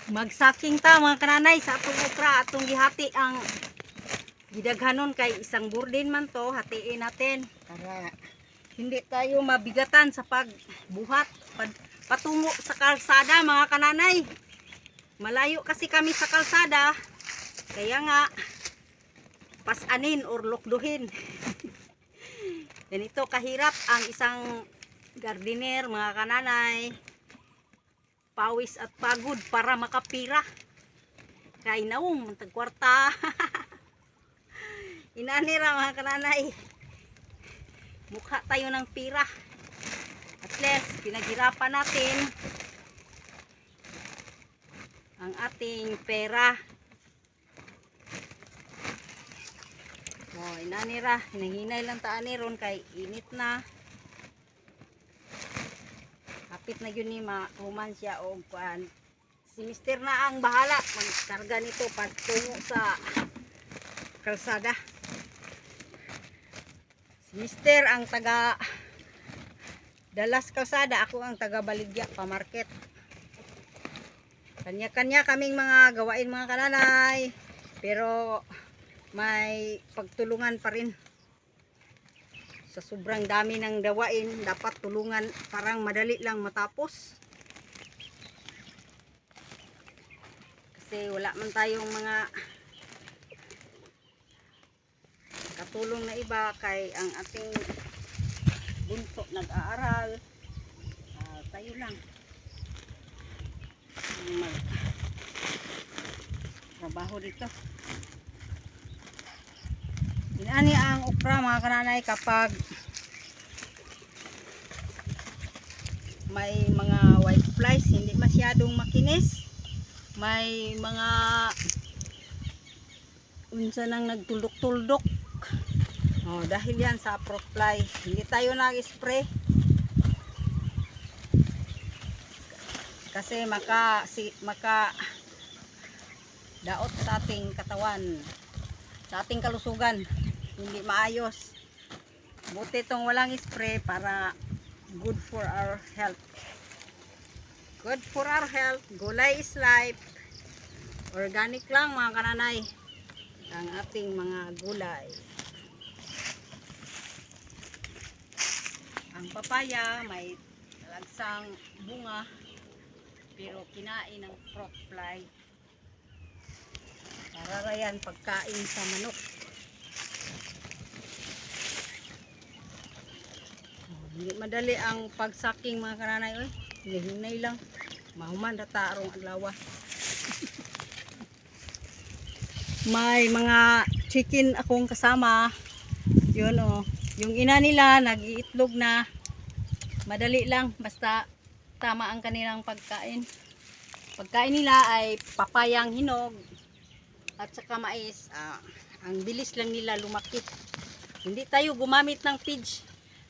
Magsaking ta mga kananay sa atong okra, atong gihati ang gidaghanon kay isang burdin man to, hatiin natin para hindi tayo mabigatan sa pagbuhat patungo sa kalsada mga kananay. Malayo kasi kami sa kalsada, kaya nga pasanin or lukduhin. Ganito kahirap ang isang gardener mga kananay. Pawis at pagod para makapira. Kay naong tagkwarta. Inanira mga kananay. Mukha tayo ng pira. At least pinaghirapan natin ang ating pera. Oh, inanira, hinahinay lang taan ni ron kay init na. Hapit na yun ni mahuman siya o kuan. Si Mister na ang bahala magkarga nito patungo sa kalsada. Si Mister ang taga Dalas kalsada, ako ang taga Baligya pa market. Kanya-kanya kaming mga gawain mga kananay, pero may pagtulungan pa rin. Sa sobrang dami ng gawain, dapat tulungan, parang madali lang matapos. Kasi wala man tayong mga katulong na iba, kay ang ating bunso nag-aaral. Tayo lang trabaho dito. Inani ang okra mga kananay kapag may mga white flies, hindi masyadong makinis, may mga unsa nang nagtuldok-tuldok. Oh, dahil yan sa fruit fly, hindi tayo nag-spray kasi maka daot sa ating katawan, sa ating kalusugan, hindi maayos. Buti itong walang spray para good for our health. Good for our health. Gulay is life. Organic lang mga kananay ang ating mga gulay. Ang papaya may talagsang bunga pero kinain ng fruit fly. Para yan pagkain sa manok. Hindi madali ang pagsaking mga kananay. Hinahinay lang. Mahuman data arong adlaw. May mga chicken akong kasama. Yun o. Yung ina nila nag-iitlog na. Madali lang. Basta tama ang kanilang pagkain. Pagkain nila ay papayang hinog at saka mais. Ang bilis lang nila lumaki. Hindi tayo gumamit ng pidge.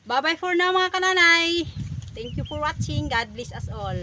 Bye bye for now mga kananay. Thank you for watching. God bless us all.